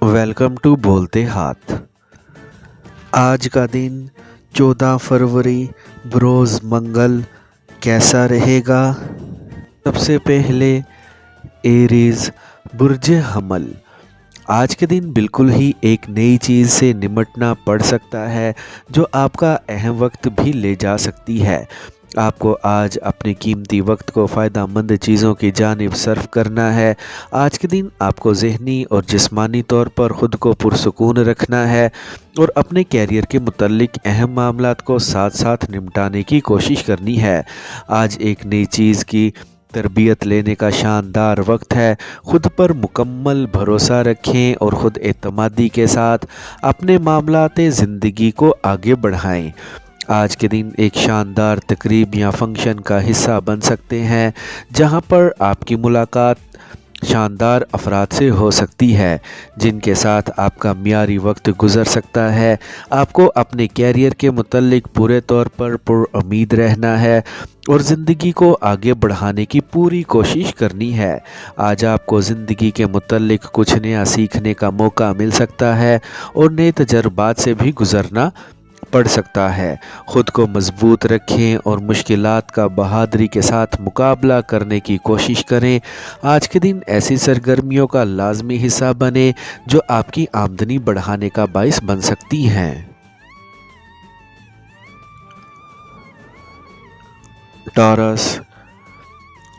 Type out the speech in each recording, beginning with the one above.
Welcome to बोलते हाथ। आज का दिन 14 फरवरी बरोज़ मंगल कैसा रहेगा? सबसे पहले एरीज बुर्ज हमल। आज के दिन बिल्कुल ही एक नई चीज़ से निमटना पड़ सकता है जो आपका अहम वक्त भी ले जा सकती है। आपको आज अपने कीमती वक्त को फ़ायदेमंद चीज़ों की जानिब सर्फ करना है। आज के दिन आपको ज़हनी और जिस्मानी तौर पर ख़ुद को पुरसुकून रखना है और अपने कैरियर के मुतल्लिक अहम मामलात को साथ साथ निपटाने की कोशिश करनी है। आज एक नई चीज़ की तरबियत लेने का शानदार वक्त है। ख़ुद पर मुकम्मल भरोसा रखें और ख़ुद एतमादी के साथ अपने मामलात ज़िंदगी को आगे बढ़ाएं। आज के दिन एक शानदार तकरीब या फंक्शन का हिस्सा बन सकते हैं जहां पर आपकी मुलाकात शानदार अफराद से हो सकती है जिनके साथ आपका मियारी वक्त गुजर सकता है। आपको अपने कैरियर के मुतल्लिक पूरे तौर पर पुरुम्मीद रहना है और ज़िंदगी को आगे बढ़ाने की पूरी कोशिश करनी है। आज आपको ज़िंदगी के मुतल्लिक कुछ नया सीखने का मौका मिल सकता है और नए तजर्बात से भी गुज़रना पड़ सकता है। ख़ुद को मजबूत रखें और मुश्किलात का बहादुरी के साथ मुकाबला करने की कोशिश करें। आज के दिन ऐसी सरगर्मियों का लाजमी हिस्सा बने जो आपकी आमदनी बढ़ाने का बाइस बन सकती हैं। टॉरस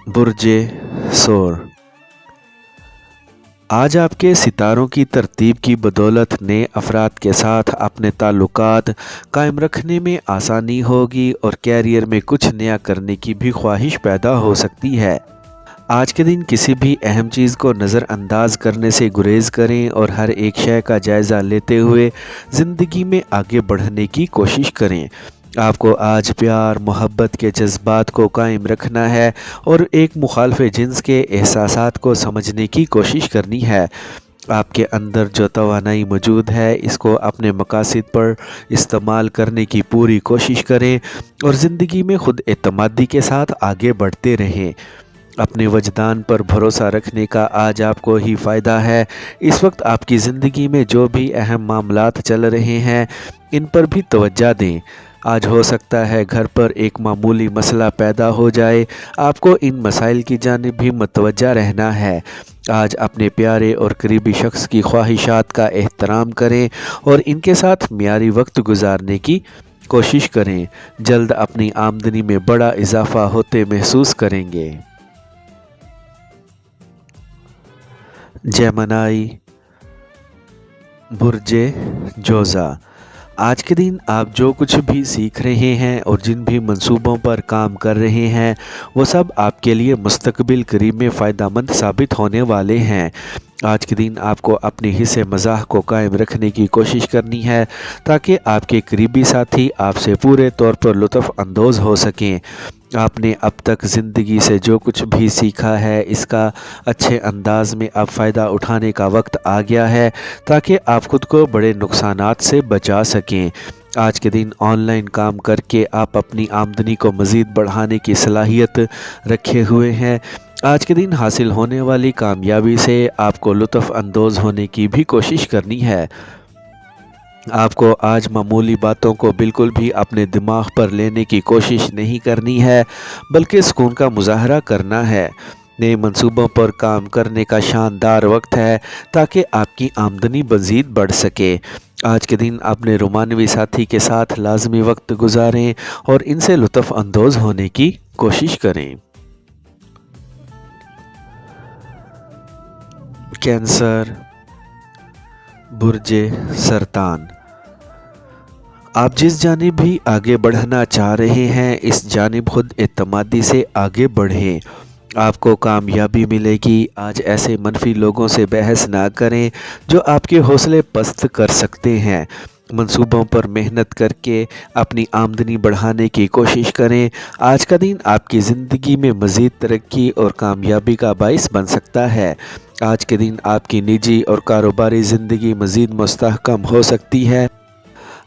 बुर्जे सोर। आज आपके सितारों की तरतीब की बदौलत नए अफराद के साथ अपने ताल्लुकात कायम रखने में आसानी होगी और कैरियर में कुछ नया करने की भी ख्वाहिश पैदा हो सकती है। आज के दिन किसी भी अहम चीज़ को नज़रअंदाज करने से गुरेज करें और हर एक शय का जायज़ा लेते हुए ज़िंदगी में आगे बढ़ने की कोशिश करें। आपको आज प्यार मोहब्बत के जज्बात को कायम रखना है और एक मुखालफ जिन्स के एहसासात को समझने की कोशिश करनी है। आपके अंदर जो तवानाई मौजूद है इसको अपने मकासद पर इस्तेमाल करने की पूरी कोशिश करें और ज़िंदगी में ख़ुद एतमादी के साथ आगे बढ़ते रहें। अपने वजदान पर भरोसा रखने का आज आपको ही फ़ायदा है। इस वक्त आपकी ज़िंदगी में जो भी अहम मामलात चल रहे हैं इन पर भी तवज्जो दें। आज हो सकता है घर पर एक मामूली मसला पैदा हो जाए, आपको इन मसाइल की जानिब भी मुतवज्जा रहना है। आज अपने प्यारे और करीबी शख्स की ख्वाहिशात का एहतराम करें और इनके साथ मियारी वक्त गुजारने की कोशिश करें। जल्द अपनी आमदनी में बड़ा इजाफा होते महसूस करेंगे। जेमिनी बुर्जे जोज़ा। आज के दिन आप जो कुछ भी सीख रहे हैं और जिन भी मंसूबों पर काम कर रहे हैं वो सब आपके लिए मुस्तकबिल करीब में फ़ायदेमंद साबित होने वाले हैं। आज के दिन आपको अपने हिस्से मज़ाक को कायम रखने की कोशिश करनी है ताकि आपके करीबी साथी आपसे पूरे तौर पर लुत्फ़ अंदोज़ हो सकें। आपने अब तक ज़िंदगी से जो कुछ भी सीखा है इसका अच्छे अंदाज में अब फ़ायदा उठाने का वक्त आ गया है ताकि आप ख़ुद को बड़े नुकसानात से बचा सकें। आज के दिन ऑनलाइन काम करके आप अपनी आमदनी को मज़ीद बढ़ाने की सलाहियत रखे हुए हैं। आज के दिन हासिल होने वाली कामयाबी से आपको लुत्फ़ अंदोज़ होने की भी कोशिश करनी है। आपको आज मामूली बातों को बिल्कुल भी अपने दिमाग पर लेने की कोशिश नहीं करनी है बल्कि सुकून का मुजाहरा करना है। नए मंसूबों पर काम करने का शानदार वक्त है ताकि आपकी आमदनी मज़ीद बढ़ सके। आज के दिन अपने रोमानवी साथी के साथ लाजमी वक्त गुजारें और इनसे लुत्फ़ अंदोज़ होने की कोशिश करें। कैंसर बुर्जे सरतान। आप जिस जानिब भी आगे बढ़ना चाह रहे हैं इस जानिब खुद एतमादी से आगे बढ़ें। आपको कामयाबी मिलेगी। आज ऐसे मनफी लोगों से बहस ना करें जो आपके हौसले पस्त कर सकते हैं। मंसूबों पर मेहनत करके अपनी आमदनी बढ़ाने की कोशिश करें। आज का दिन आपकी ज़िंदगी में मज़ीद तरक्की और कामयाबी का बाइस बन सकता है। आज के दिन आपकी निजी और कारोबारी ज़िंदगी मज़ीद मुस्तहकम हो सकती है।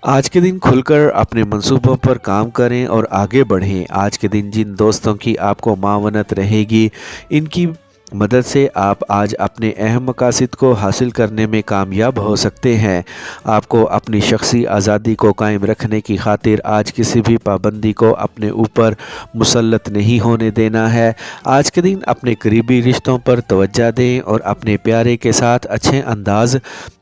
आज के दिन खुलकर अपने मंसूबों पर काम करें और आगे बढ़ें। आज के दिन जिन दोस्तों की आपको मावनत रहेगी इनकी मदद से आप आज अपने अहम मकासद को हासिल करने में कामयाब हो सकते हैं। आपको अपनी शख्सी आज़ादी को कायम रखने की खातिर आज किसी भी पाबंदी को अपने ऊपर मुसल्लत नहीं होने देना है। आज के दिन अपने करीबी रिश्तों पर तवज्जो दें और अपने प्यारे के साथ अच्छे अंदाज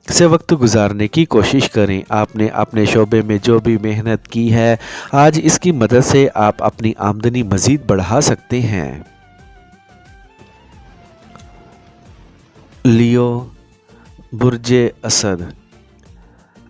से वक्त गुजारने की कोशिश करें। आपने अपने शोबे में जो भी मेहनत की है, आज इसकी मदद से आप अपनी आमदनी मज़ीद बढ़ा सकते हैं। लियो, बुर्जे असद,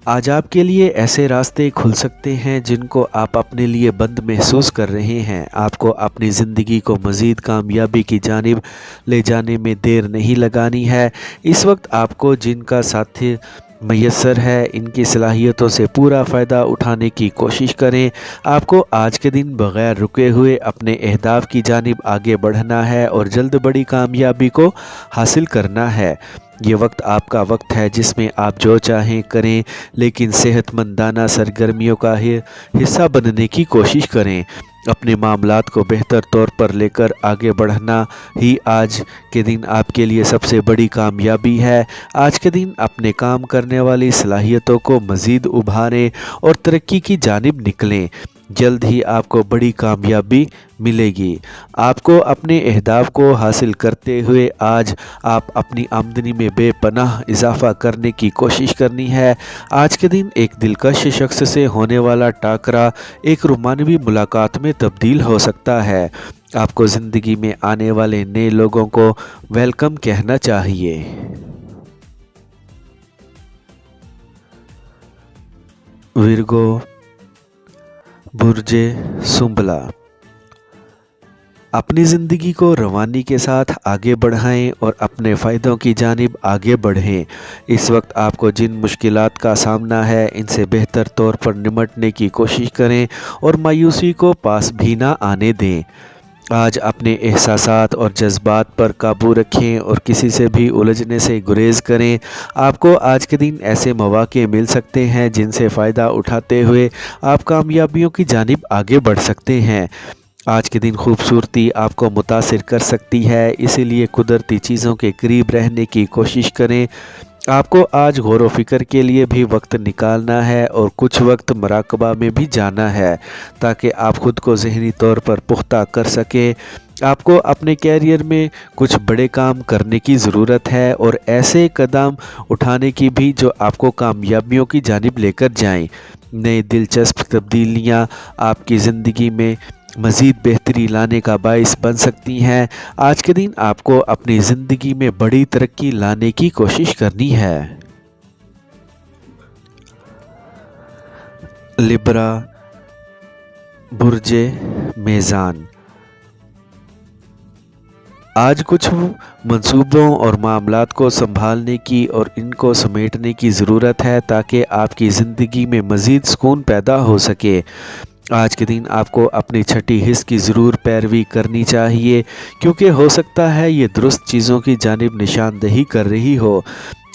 आज आपके लिए ऐसे रास्ते खुल सकते हैं जिनको आप अपने लिए बंद महसूस कर रहे हैं। आपको अपनी ज़िंदगी को मज़ीद कामयाबी की जानिब ले जाने में देर नहीं लगानी है। इस वक्त आपको जिनका साथी मैसर है, इनकी सलाहियतों से पूरा फ़ायदा उठाने की कोशिश करें। आपको आज के दिन बग़ैर रुके हुए अपने अहदाफ की जानिब आगे बढ़ना है और जल्द बड़ी कामयाबी को हासिल करना है। ये वक्त आपका वक्त है जिसमें आप जो चाहें करें, लेकिन सेहतमंदाना सरगर्मियों का हिस्सा बनने की कोशिश करें। अपने मामलात को बेहतर तौर पर लेकर आगे बढ़ना ही आज के दिन आपके लिए सबसे बड़ी कामयाबी है। आज के दिन अपने काम करने वाली सलाहियतों को मज़ीद उभारें और तरक्की की जानिब निकलें। जल्द ही आपको बड़ी कामयाबी मिलेगी। आपको अपने अहदाफ को हासिल करते हुए आज आप अपनी आमदनी में बेपनाह इजाफ़ा करने की कोशिश करनी है। आज के दिन एक दिलकश शख्स से होने वाला टाकरा एक रोमानवी मुलाकात में तब्दील हो सकता है। आपको ज़िंदगी में आने वाले नए लोगों को वेलकम कहना चाहिए। विर्गो, बुर्जे सुंबला, अपनी ज़िंदगी को रवानी के साथ आगे बढ़ाएं और अपने फ़ायदों की जानिब आगे बढ़ें। इस वक्त आपको जिन मुश्किलात का सामना है, इनसे बेहतर तौर पर निपटने की कोशिश करें और मायूसी को पास भी ना आने दें। आज अपने एहसासात और जज्बात पर काबू रखें और किसी से भी उलझने से गुरेज करें। आपको आज के दिन ऐसे मौके मिल सकते हैं जिनसे फ़ायदा उठाते हुए आप कामयाबियों की जानिब आगे बढ़ सकते हैं। आज के दिन खूबसूरती आपको मुतासिर कर सकती है, इसीलिए कुदरती चीज़ों के करीब रहने की कोशिश करें। आपको आज गौर व फिक्र के लिए भी वक्त निकालना है और कुछ वक्त मुराकबा में भी जाना है ताकि आप ख़ुद को ज़हनी तौर पर पुख्ता कर सकें। आपको अपने कैरियर में कुछ बड़े काम करने की ज़रूरत है और ऐसे कदम उठाने की भी जो आपको कामयाबियों की जानिब लेकर जाएं। नई दिलचस्प तब्दीलियां आपकी ज़िंदगी में मज़ीद बेहतरी लाने का बाइस बन सकती हैं। आज के दिन आपको अपनी ज़िंदगी में बड़ी तरक्की लाने की कोशिश करनी है। लिब्रा, बुर्जे मेज़ान, आज कुछ मंसूबों और मामलात को संभालने की और इनको समेटने की ज़रूरत है ताकि आपकी ज़िंदगी में मज़ीद सुकून पैदा हो सके। आज के दिन आपको अपनी छठी हिस्स की ज़रूर पैरवी करनी चाहिए, क्योंकि हो सकता है ये दुरुस्त चीज़ों की जानिब निशानदही कर रही हो।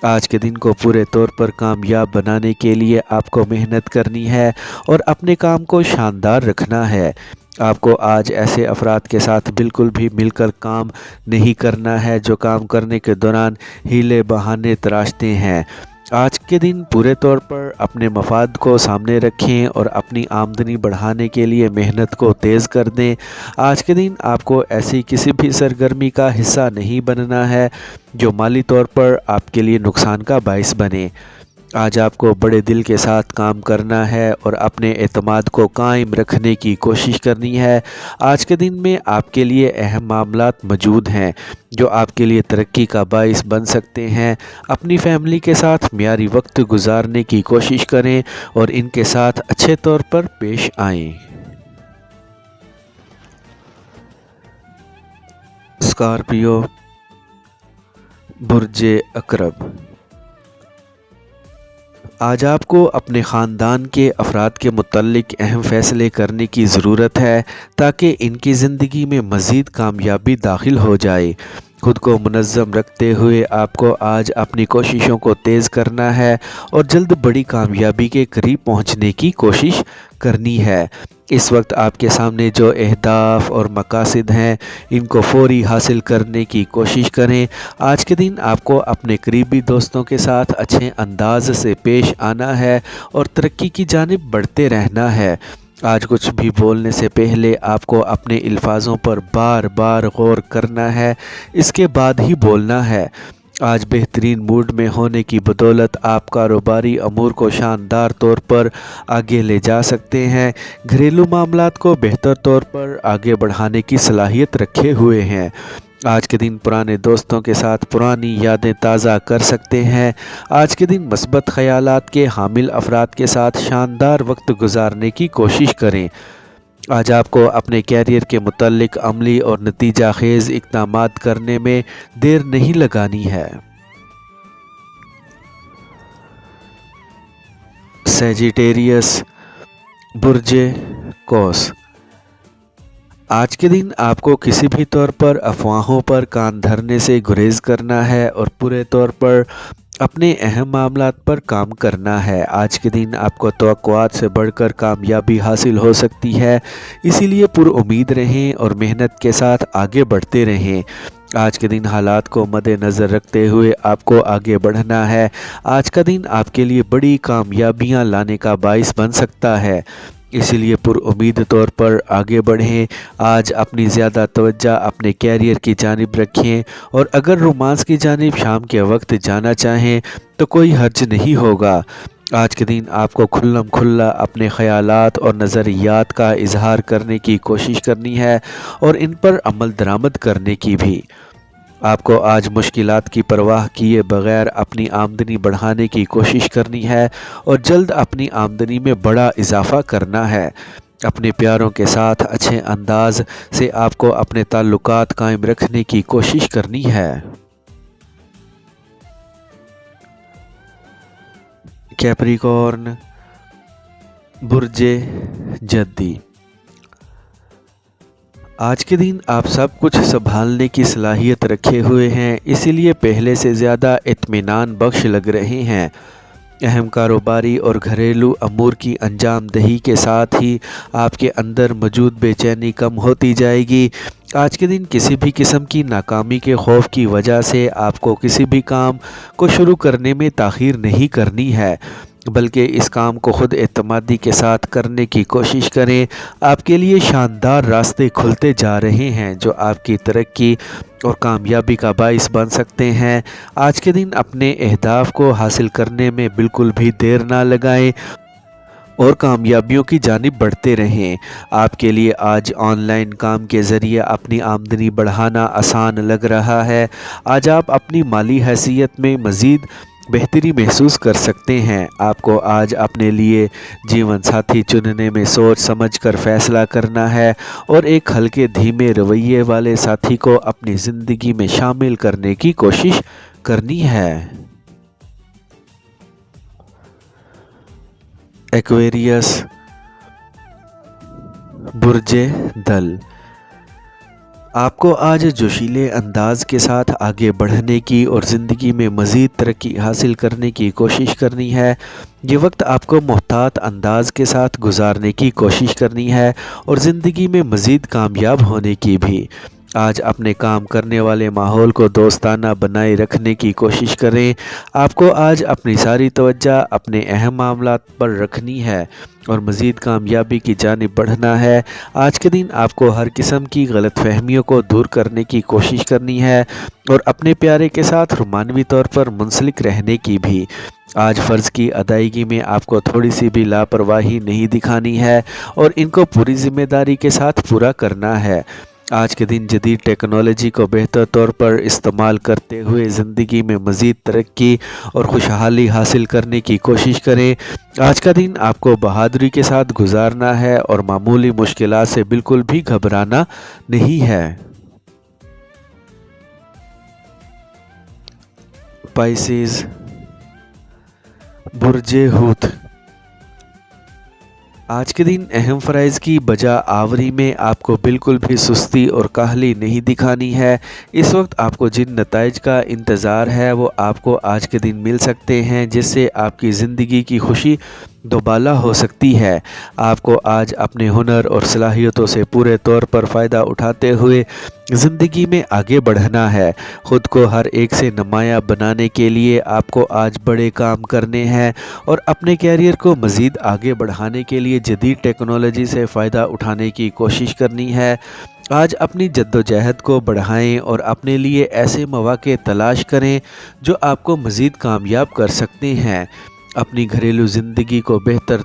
आज के दिन को पूरे तौर पर कामयाब बनाने के लिए आपको मेहनत करनी है और अपने काम को शानदार रखना है। आपको आज ऐसे अफराद के साथ बिल्कुल भी मिलकर काम नहीं करना है जो काम करने के दौरान हीले बहाने तराशते हैं। आज के दिन पूरे तौर पर अपने मफाद को सामने रखें और अपनी आमदनी बढ़ाने के लिए मेहनत को तेज़ कर दें। आज के दिन आपको ऐसी किसी भी सरगर्मी का हिस्सा नहीं बनना है जो माली तौर पर आपके लिए नुकसान का बाइस बने। आज आपको बड़े दिल के साथ काम करना है और अपने एतमाद को कायम रखने की कोशिश करनी है। आज के दिन में आपके लिए अहम मामलात मौजूद हैं जो आपके लिए तरक्की का बाइस बन सकते हैं। अपनी फैमिली के साथ मियारी वक्त गुजारने की कोशिश करें और इनके साथ अच्छे तौर पर पेश आएं। स्कॉर्पियो, बुर्जे अकरब, आज आपको अपने ख़ानदान के अफराद के मुतल्लिक अहम फ़ैसले करने की ज़रूरत है ताकि इनकी ज़िंदगी में मज़ीद कामयाबी दाखिल हो जाए। خود کو منظم رکھتے ہوئے آپ کو آج اپنی کوششوں کو تیز کرنا ہے اور جلد بڑی کامیابی کے قریب پہنچنے کی کوشش کرنی ہے۔ اس وقت آپ کے سامنے جو اہداف اور مقاصد ہیں ان کو فوری حاصل کرنے کی کوشش کریں۔ آج کے دن آپ کو اپنے قریبی دوستوں کے ساتھ اچھے انداز سے پیش آنا ہے اور ترقی کی جانب بڑھتے رہنا ہے۔ آج کچھ بھی بولنے سے پہلے آپ کو اپنے الفاظوں پر بار بار غور کرنا ہے، اس کے بعد ہی بولنا ہے۔ آج بہترین موڈ میں ہونے کی بدولت آپ کاروباری امور کو شاندار طور پر آگے لے جا سکتے ہیں۔ گھریلو معاملات کو بہتر طور پر آگے بڑھانے کی صلاحیت رکھے ہوئے ہیں۔ آج کے دن پرانے دوستوں کے ساتھ پرانی یادیں تازہ کر سکتے ہیں۔ آج کے دن مثبت خیالات کے حامل افراد کے ساتھ شاندار وقت گزارنے کی کوشش کریں۔ آج آپ کو اپنے کیریئر کے متعلق عملی اور نتیجہ خیز اقدامات کرنے میں دیر نہیں لگانی ہے۔ سیجیٹیریس، برج قوس۔ آج کے دن آپ کو کسی بھی طور پر افواہوں پر کان دھرنے سے گریز کرنا ہے اور پورے طور پر اپنے اہم معاملات پر کام کرنا ہے۔ آج کے دن آپ کو توقعات سے بڑھ کر کامیابی حاصل ہو سکتی ہے، اسی لیے پر امید رہیں اور محنت کے ساتھ آگے بڑھتے رہیں۔ آج کے دن حالات کو مد نظر رکھتے ہوئے آپ کو آگے بڑھنا ہے۔ آج کا دن آپ کے لیے بڑی کامیابیاں لانے کا باعث بن سکتا ہے، اسی لیے پر امید طور پر آگے بڑھیں۔ آج اپنی زیادہ توجہ اپنے کیریئر کی جانب رکھیں اور اگر رومانس کی جانب شام کے وقت جانا چاہیں تو کوئی حرج نہیں ہوگا۔ آج کے دن آپ کو کھلم کھلا اپنے خیالات اور نظریات کا اظہار کرنے کی کوشش کرنی ہے اور ان پر عمل درآمد کرنے کی بھی۔ آپ کو آج مشکلات کی پرواہ کیے بغیر اپنی آمدنی بڑھانے کی کوشش کرنی ہے اور جلد اپنی آمدنی میں بڑا اضافہ کرنا ہے۔ اپنے پیاروں کے ساتھ اچھے انداز سے آپ کو اپنے تعلقات قائم رکھنے کی کوشش کرنی ہے۔ کیپریکارن، برج جدی۔ آج کے دن آپ سب کچھ سنبھالنے کی صلاحیت رکھے ہوئے ہیں، اسی لیے پہلے سے زیادہ اطمینان بخش لگ رہے ہیں۔ اہم کاروباری اور گھریلو امور کی انجام دہی کے ساتھ ہی آپ کے اندر موجود بے چینی کم ہوتی جائے گی۔ آج کے دن کسی بھی قسم کی ناکامی کے خوف کی وجہ سے آپ کو کسی بھی کام کو شروع کرنے میں تاخیر نہیں کرنی ہے، بلکہ اس کام کو خود اعتمادی کے ساتھ کرنے کی کوشش کریں۔ آپ کے لیے شاندار راستے کھلتے جا رہے ہیں جو آپ کی ترقی اور کامیابی کا باعث بن سکتے ہیں۔ آج کے دن اپنے اہداف کو حاصل کرنے میں بالکل بھی دیر نہ لگائیں اور کامیابیوں کی جانب بڑھتے رہیں۔ آپ کے لیے آج آن لائن کام کے ذریعے اپنی آمدنی بڑھانا آسان لگ رہا ہے۔ آج آپ اپنی مالی حیثیت میں مزید بہتری محسوس کر سکتے ہیں۔ آپ کو آج اپنے لیے جیون ساتھی چننے میں سوچ سمجھ کر فیصلہ کرنا ہے اور ایک ہلکے دھیمے رویے والے ساتھی کو اپنی زندگی میں شامل کرنے کی کوشش کرنی ہے۔ ایکویریس، برج دل۔ آپ کو آج جوشیلے انداز کے ساتھ آگے بڑھنے کی اور زندگی میں مزید ترقی حاصل کرنے کی کوشش کرنی ہے۔ یہ وقت آپ کو محتاط انداز کے ساتھ گزارنے کی کوشش کرنی ہے اور زندگی میں مزید کامیاب ہونے کی بھی۔ آج اپنے کام کرنے والے ماحول کو دوستانہ بنائے رکھنے کی کوشش کریں۔ آپ کو آج اپنی ساری توجہ اپنے اہم معاملات پر رکھنی ہے اور مزید کامیابی کی جانب بڑھنا ہے۔ آج کے دن آپ کو ہر قسم کی غلط فہمیوں کو دور کرنے کی کوشش کرنی ہے اور اپنے پیارے کے ساتھ رومانوی طور پر منسلک رہنے کی بھی۔ آج فرض کی ادائیگی میں آپ کو تھوڑی سی بھی لاپرواہی نہیں دکھانی ہے اور ان کو پوری ذمہ داری کے ساتھ پورا کرنا ہے۔ آج کے دن جدید ٹیکنالوجی کو بہتر طور پر استعمال کرتے ہوئے زندگی میں مزید ترقی اور خوشحالی حاصل کرنے کی کوشش کریں۔ آج کا دن آپ کو بہادری کے ساتھ گزارنا ہے اور معمولی مشکلات سے بالکل بھی گھبرانا نہیں ہے۔ پائسیز، برج حوت۔ आज के दिन अहम फ़राइज़ की बजा आवरी में आपको बिल्कुल भी सुस्ती और काहली नहीं दिखानी है। इस वक्त आपको जिन नताइज का इंतज़ार है वो आपको आज के दिन मिल सकते हैं, जिससे आपकी ज़िंदगी की खुशी दोबाला हो सकती है। आपको आज अपने हुनर और सलाहियतों से पूरे तौर पर फ़ायदा उठाते हुए ज़िंदगी में आगे बढ़ना है। ख़ुद को हर एक से नुमायाँ बनाने के लिए आपको आज बड़े काम करने हैं और अपने कैरियर को मज़ीद आगे बढ़ाने के लिए जदीद टेक्नोलॉजी से फ़ायदा उठाने की कोशिश करनी है। आज अपनी जद्दोजहद को बढ़ाएं और अपने लिए ऐसे मौक़े तलाश करें जो आपको मज़ीद कामयाब कर सकते हैं। अपनी घरेलू ज़िंदगी को बेहतर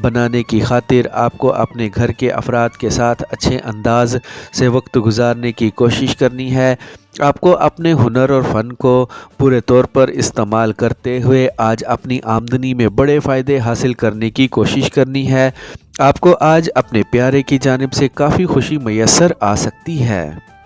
बनाने की खातिर आपको अपने घर के अफराद के साथ अच्छे अंदाज से वक्त गुजारने की कोशिश करनी है। आपको अपने हुनर और फ़न को पूरे तौर पर इस्तेमाल करते हुए आज अपनी आमदनी में बड़े फ़ायदे हासिल करने की कोशिश करनी है। आपको आज अपने प्यारे की जानिब से काफ़ी खुशी मैसर आ सकती है।